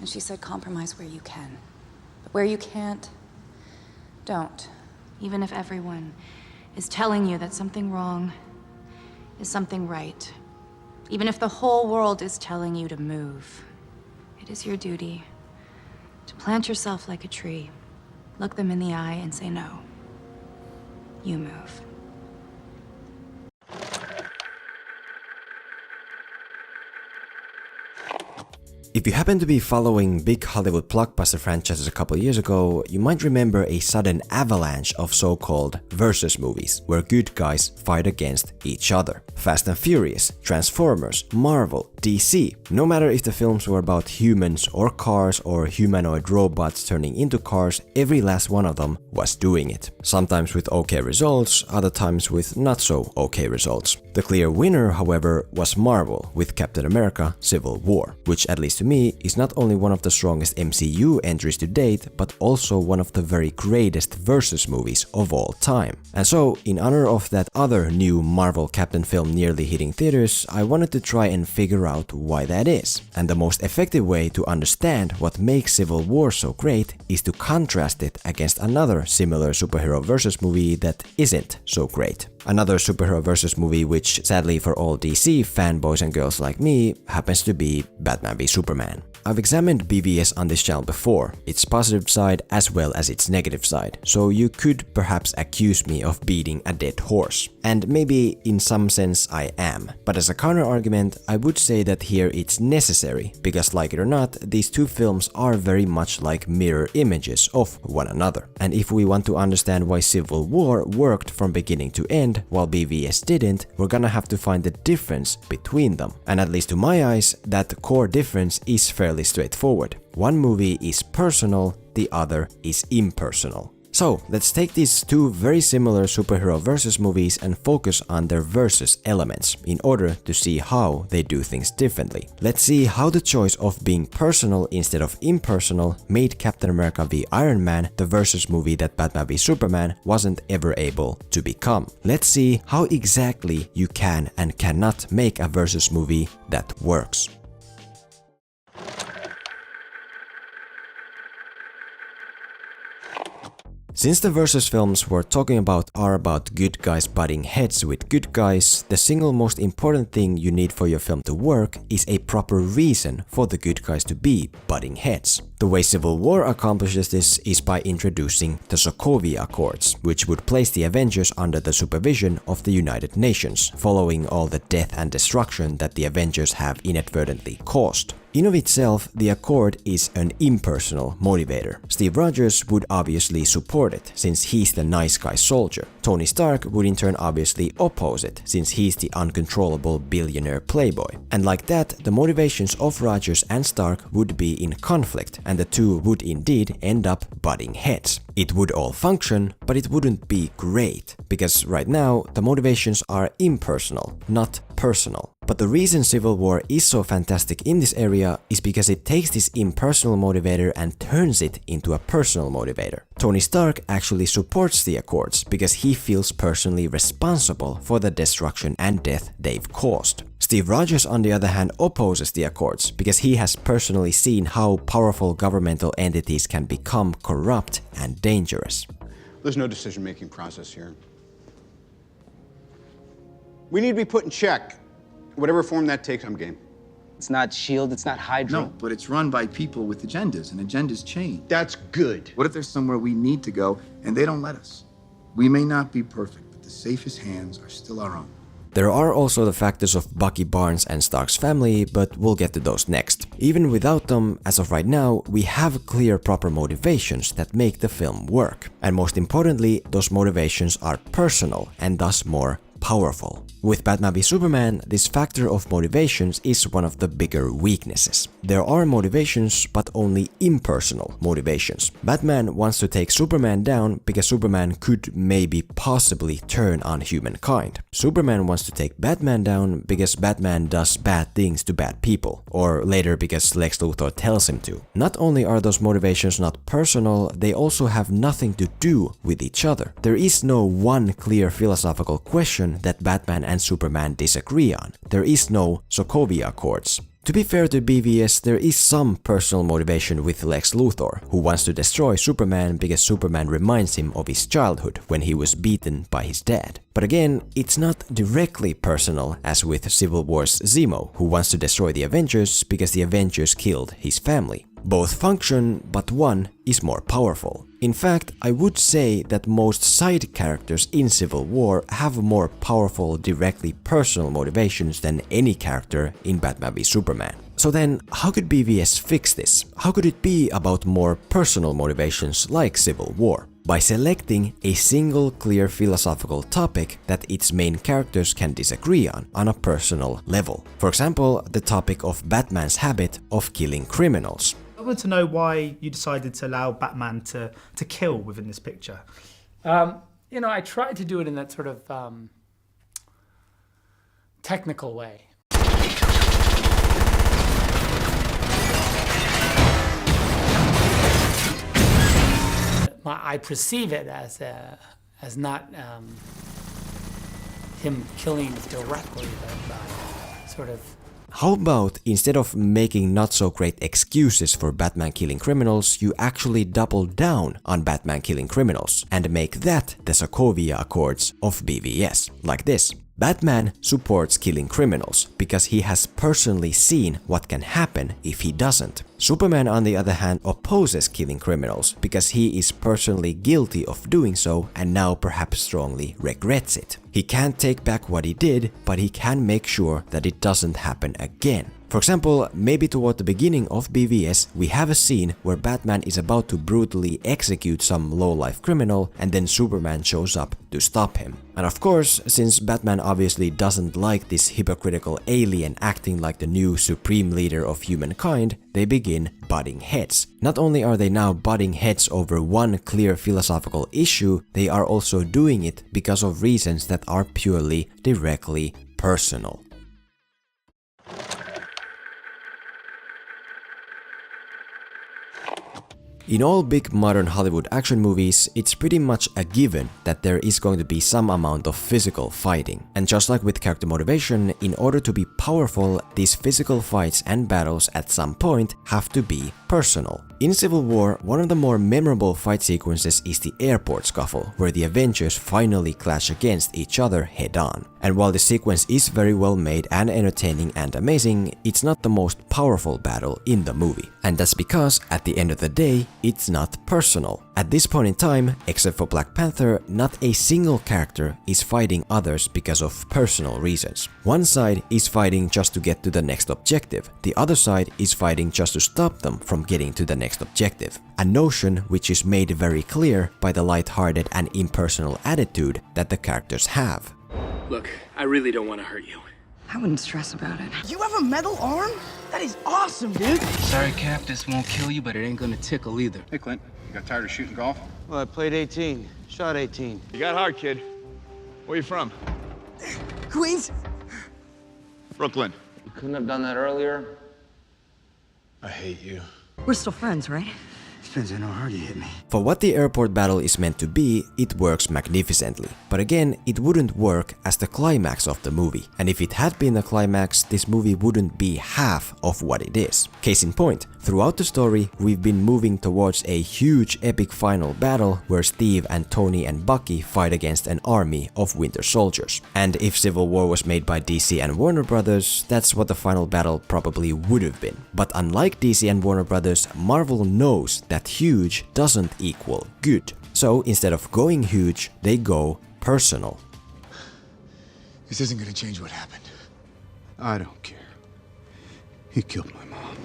And she said compromise where you can. But where you can't, don't. Even if everyone is telling you that something wrong is something right. Even if the whole world is telling you to move. It is your duty to plant yourself like a tree, look them in the eye and say no. You move. If you happen to be following big Hollywood blockbuster franchises a couple years ago, you might remember a sudden avalanche of so-called versus movies, where good guys fight against each other. Fast and Furious, Transformers, Marvel, DC. No matter if the films were about humans or cars or humanoid robots turning into cars, every last one of them was doing it. Sometimes with okay results, other times with not so okay results. The clear winner, however, was Marvel with Captain America: Civil War, which at least to me is not only one of the strongest MCU entries to date, but also one of the very greatest versus movies of all time. And so, in honor of that other new Marvel Captain film nearly hitting theaters, I wanted to try and figure out why that is. And the most effective way to understand what makes Civil War so great is to contrast it against another similar superhero versus movie that isn't so great. Another superhero versus movie which, sadly for all DC fanboys and girls like me, happens to be Batman v Superman. I've examined BVS on this channel before, its positive side as well as its negative side, so you could perhaps accuse me of beating a dead horse. And maybe in some sense I am, but as a counter argument I would say that here it's necessary, because like it or not, these two films are very much like mirror images of one another. And if we want to understand why Civil War worked from beginning to end while BVS didn't, we're gonna have to find the difference between them. And at least to my eyes, that core difference is fairly straightforward. One movie is personal, the other is impersonal. So let's take these two very similar superhero versus movies and focus on their versus elements in order to see how they do things differently. Let's see how the choice of being personal instead of impersonal made Captain America v Iron Man the versus movie that Batman v Superman wasn't ever able to become. Let's see how exactly you can and cannot make a versus movie that works. Since the versus films we're talking about are about good guys butting heads with good guys, the single most important thing you need for your film to work is a proper reason for the good guys to be butting heads. The way Civil War accomplishes this is by introducing the Sokovia Accords, which would place the Avengers under the supervision of the United Nations, following all the death and destruction that the Avengers have inadvertently caused. In of itself, the Accord is an impersonal motivator. Steve Rogers would obviously support it, since he's the nice guy soldier. Tony Stark would in turn obviously oppose it, since he's the uncontrollable billionaire playboy. And like that, the motivations of Rogers and Stark would be in conflict, and the two would indeed end up butting heads. It would all function, but it wouldn't be great, because right now the motivations are impersonal, not personal. But the reason Civil War is so fantastic in this area is because it takes this impersonal motivator and turns it into a personal motivator. Tony Stark actually supports the Accords because he feels personally responsible for the destruction and death they've caused. Steve Rogers, on the other hand, opposes the Accords because he has personally seen how powerful governmental entities can become corrupt and dangerous. There's no decision-making process here. We need to be put in check. Whatever form that takes, I'm game. It's not S.H.I.E.L.D., it's not Hydra. No, but it's run by people with agendas, and agendas change. That's good. What if there's somewhere we need to go, and they don't let us? We may not be perfect, but the safest hands are still our own. There are also the factors of Bucky Barnes and Stark's family, but we'll get to those next. Even without them, as of right now, we have clear proper motivations that make the film work. And most importantly, those motivations are personal and thus more powerful. With Batman v Superman, this factor of motivations is one of the bigger weaknesses. There are motivations, but only impersonal motivations. Batman wants to take Superman down because Superman could maybe possibly turn on humankind. Superman wants to take Batman down because Batman does bad things to bad people, or later because Lex Luthor tells him to. Not only are those motivations not personal, they also have nothing to do with each other. There is no one clear philosophical question that Batman and Superman disagree on. There is no Sokovia Accords. To be fair to BVS, there is some personal motivation with Lex Luthor, who wants to destroy Superman because Superman reminds him of his childhood when he was beaten by his dad. But again, it's not directly personal as with Civil War's Zemo, who wants to destroy the Avengers because the Avengers killed his family. Both function, but one is more powerful. In fact, I would say that most side characters in Civil War have more powerful, directly personal motivations than any character in Batman v Superman. So then, how could BVS fix this? How could it be about more personal motivations like Civil War? By selecting a single clear philosophical topic that its main characters can disagree on a personal level. For example, the topic of Batman's habit of killing criminals. I want to know why you decided to allow Batman to kill within this picture. You know, I tried to do it in that sort of technical way. I perceive it as not him killing directly, but sort of. How about instead of making not so great excuses for Batman killing criminals, you actually double down on Batman killing criminals and make that the Sokovia Accords of BVS, like this. Batman supports killing criminals because he has personally seen what can happen if he doesn't. Superman, on the other hand, opposes killing criminals because he is personally guilty of doing so and now perhaps strongly regrets it. He can't take back what he did, but he can make sure that it doesn't happen again. For example, maybe toward the beginning of BVS, we have a scene where Batman is about to brutally execute some low-life criminal and then Superman shows up to stop him. And of course, since Batman obviously doesn't like this hypocritical alien acting like the new supreme leader of humankind, they begin butting heads. Not only are they now butting heads over one clear philosophical issue, they are also doing it because of reasons that are purely, directly personal. In all big modern Hollywood action movies, it's pretty much a given that there is going to be some amount of physical fighting. And just like with character motivation, in order to be powerful, these physical fights and battles at some point have to be personal. In Civil War, one of the more memorable fight sequences is the airport scuffle, where the Avengers finally clash against each other head-on. And while the sequence is very well made and entertaining and amazing, it's not the most powerful battle in the movie. And that's because, at the end of the day, it's not personal. At this point in time, except for Black Panther, not a single character is fighting others because of personal reasons. One side is fighting just to get to the next objective, the other side is fighting just to stop them from getting to the next objective. A notion which is made very clear by the light-hearted and impersonal attitude that the characters have. Look, I really don't want to hurt you. I wouldn't stress about it. You have a metal arm? That is awesome, dude. Sorry, Cap, this won't kill you, but it ain't gonna tickle either. Hey, Clint, you got tired of shooting golf? Well, I played 18, shot 18. You got hard, kid. Where you from? Queens? Brooklyn. You couldn't have done that earlier? I hate you. We're still friends, right? Depends on how hard you hit me. For what the airport battle is meant to be, it works magnificently. But again, it wouldn't work as the climax of the movie. And if it had been the climax, this movie wouldn't be half of what it is. Case in point, throughout the story, we've been moving towards a huge epic final battle where Steve and Tony and Bucky fight against an army of Winter Soldiers. And if Civil War was made by DC and Warner Brothers, that's what the final battle probably would have been. But unlike DC and Warner Brothers, Marvel knows that huge doesn't equal good. So instead of going huge, they go personal. This isn't gonna change what happened. I don't care. He killed my mom.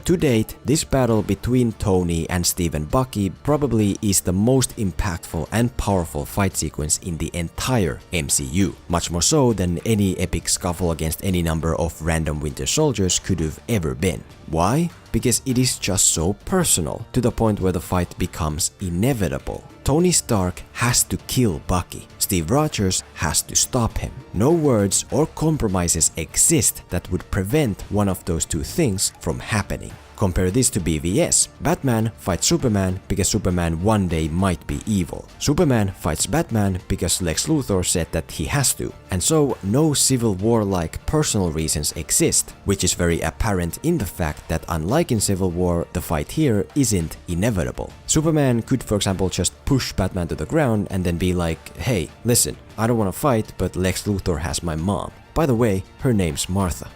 To date, this battle between Tony and Steve and Bucky probably is the most impactful and powerful fight sequence in the entire MCU, much more so than any epic scuffle against any number of random Winter Soldiers could have ever been. Why? Because it is just so personal, to the point where the fight becomes inevitable. Tony Stark has to kill Bucky. Steve Rogers has to stop him. No words or compromises exist that would prevent one of those two things from happening. Compare this to BVS. Batman fights Superman because Superman one day might be evil. Superman fights Batman because Lex Luthor said that he has to. And so no Civil War-like personal reasons exist, which is very apparent in the fact that unlike in Civil War, the fight here isn't inevitable. Superman could, for example, just push Batman to the ground and then be like, hey, listen, I don't want to fight, but Lex Luthor has my mom. By the way, her name's Martha.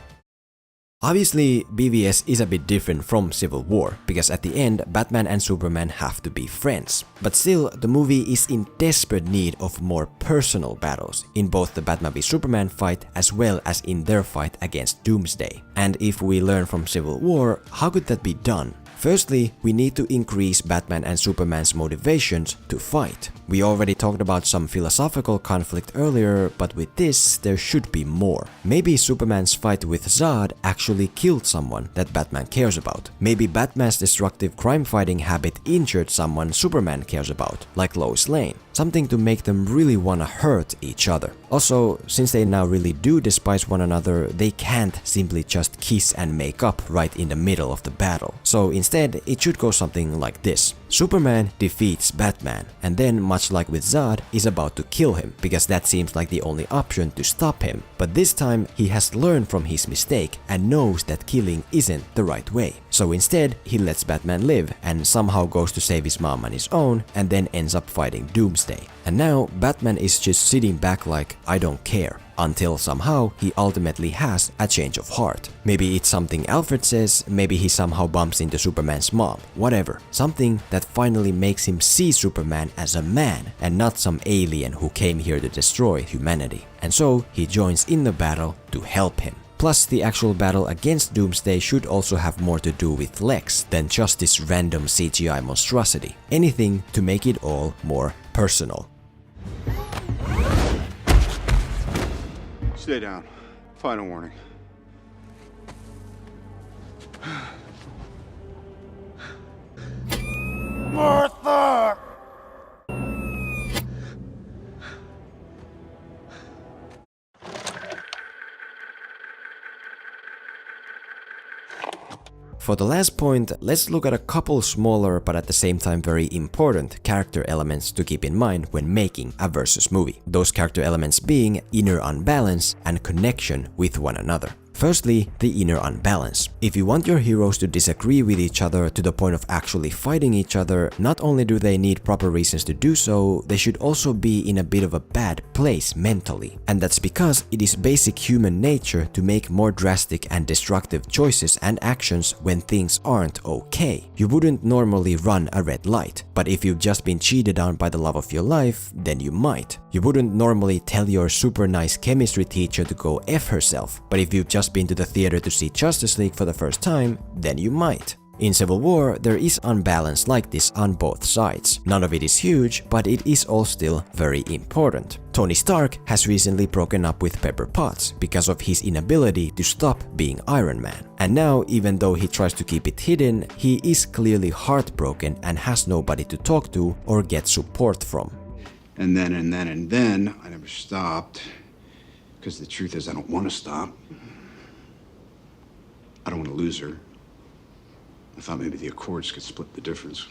Obviously, BVS is a bit different from Civil War, because at the end, Batman and Superman have to be friends. But still, the movie is in desperate need of more personal battles, in both the Batman v Superman fight as well as in their fight against Doomsday. And if we learn from Civil War, how could that be done? Firstly, we need to increase Batman and Superman's motivations to fight. We already talked about some philosophical conflict earlier, but with this, there should be more. Maybe Superman's fight with Zod actually killed someone that Batman cares about. Maybe Batman's destructive crime-fighting habit injured someone Superman cares about, like Lois Lane. Something to make them really wanna hurt each other. Also, since they now really do despise one another, they can't simply just kiss and make up right in the middle of the battle. So instead, it should go something like this. Superman defeats Batman, and then, much like with Zod, is about to kill him, because that seems like the only option to stop him. But this time, he has learned from his mistake and knows that killing isn't the right way. So instead, he lets Batman live and somehow goes to save his mom on his own, and then ends up fighting Doomsday. And now, Batman is just sitting back like, I don't care. Until somehow he ultimately has a change of heart. Maybe it's something Alfred says, maybe he somehow bumps into Superman's mom, whatever. Something that finally makes him see Superman as a man and not some alien who came here to destroy humanity. And so he joins in the battle to help him. Plus, the actual battle against Doomsday should also have more to do with Lex than just this random CGI monstrosity. Anything to make it all more personal. Stay down. Final warning. Martha! For the last point, let's look at a couple smaller but at the same time very important character elements to keep in mind when making a versus movie. Those character elements being inner unbalance and connection with one another. Firstly, the inner unbalance. If you want your heroes to disagree with each other to the point of actually fighting each other, not only do they need proper reasons to do so, they should also be in a bit of a bad place mentally. And that's because it is basic human nature to make more drastic and destructive choices and actions when things aren't okay. You wouldn't normally run a red light, but if you've just been cheated on by the love of your life, then you might. You wouldn't normally tell your super nice chemistry teacher to go F herself, but if you've just been to the theater to see Justice League for the first time, then you might. In Civil War, there is unbalance like this on both sides. None of it is huge, but it is all still very important. Tony Stark has recently broken up with Pepper Potts because of his inability to stop being Iron Man. And now, even though he tries to keep it hidden, he is clearly heartbroken and has nobody to talk to or get support from. And then, I never stopped. Because the truth is, I don't want to stop. I don't want to lose her. I thought maybe the Accords could split the difference.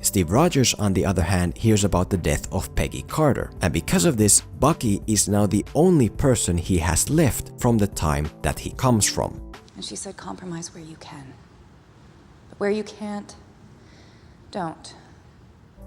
Steve Rogers, on the other hand, hears about the death of Peggy Carter, and because of this, Bucky is now the only person he has left from the time that he comes from. And she said compromise where you can. But where you can't, don't.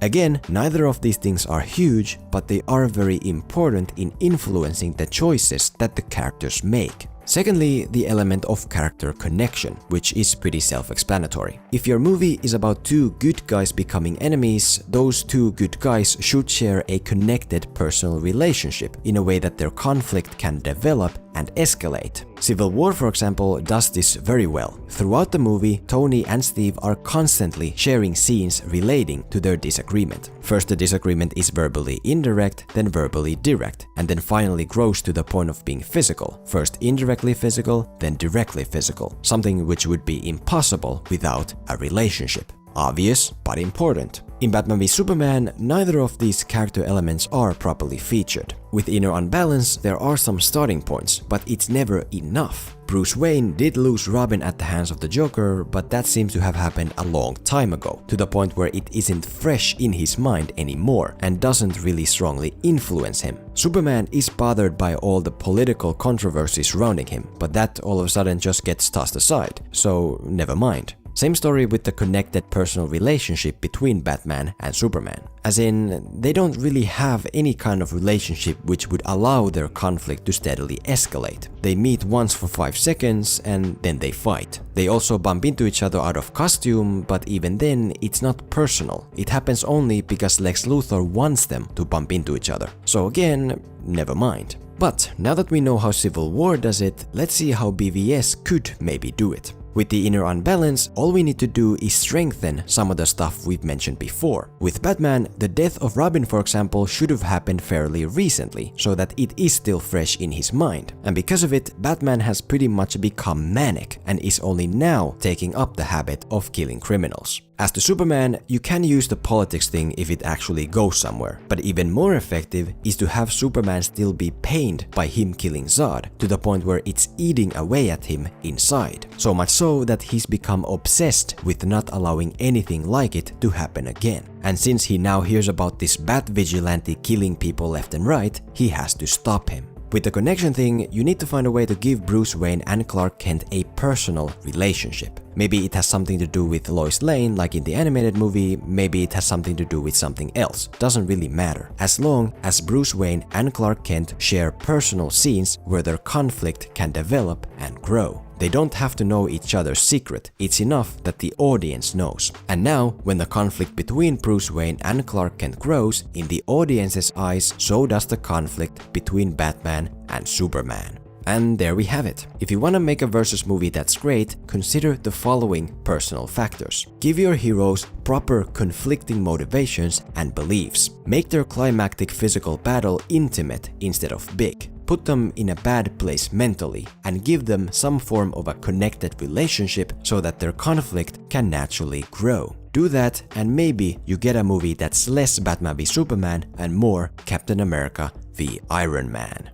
Again, neither of these things are huge, but they are very important in influencing the choices that the characters make. Secondly, the element of character connection, which is pretty self-explanatory. If your movie is about two good guys becoming enemies, those two good guys should share a connected personal relationship in a way that their conflict can develop and escalate. Civil War, for example, does this very well. Throughout the movie, Tony and Steve are constantly sharing scenes relating to their disagreement. First, the disagreement is verbally indirect, then verbally direct, and then finally grows to the point of being physical. First indirectly physical, then directly physical, something which would be impossible without a relationship. Obvious, but important. In Batman v Superman, neither of these character elements are properly featured. With Inner Unbalance, there are some starting points, but it's never enough. Bruce Wayne did lose Robin at the hands of the Joker, but that seems to have happened a long time ago, to the point where it isn't fresh in his mind anymore and doesn't really strongly influence him. Superman is bothered by all the political controversy surrounding him, but that all of a sudden just gets tossed aside, so never mind. Same story with the connected personal relationship between Batman and Superman. As in, they don't really have any kind of relationship which would allow their conflict to steadily escalate. They meet once for 5 seconds and then they fight. They also bump into each other out of costume, but even then, it's not personal. It happens only because Lex Luthor wants them to bump into each other. So again, never mind. But now that we know how Civil War does it, let's see how BVS could maybe do it. With the Inner Unbalance, all we need to do is strengthen some of the stuff we've mentioned before. With Batman, the death of Robin, for example, should have happened fairly recently, so that it is still fresh in his mind. And because of it, Batman has pretty much become manic and is only now taking up the habit of killing criminals. As to Superman, you can use the politics thing if it actually goes somewhere, but even more effective is to have Superman still be pained by him killing Zod, to the point where it's eating away at him inside. So much so that he's become obsessed with not allowing anything like it to happen again. And since he now hears about this Bat vigilante killing people left and right, he has to stop him. With the connection thing, you need to find a way to give Bruce Wayne and Clark Kent a personal relationship. Maybe it has something to do with Lois Lane, like in the animated movie, maybe it has something to do with something else. Doesn't really matter, as long as Bruce Wayne and Clark Kent share personal scenes where their conflict can develop and grow. They don't have to know each other's secret, it's enough that the audience knows. And now, when the conflict between Bruce Wayne and Clark Kent grows, in the audience's eyes, so does the conflict between Batman and Superman. And there we have it. If you want to make a versus movie that's great, consider the following personal factors. Give your heroes proper conflicting motivations and beliefs. Make their climactic physical battle intimate instead of big. Put them in a bad place mentally and give them some form of a connected relationship so that their conflict can naturally grow. Do that and maybe you get a movie that's less Batman v Superman and more Captain America v Iron Man.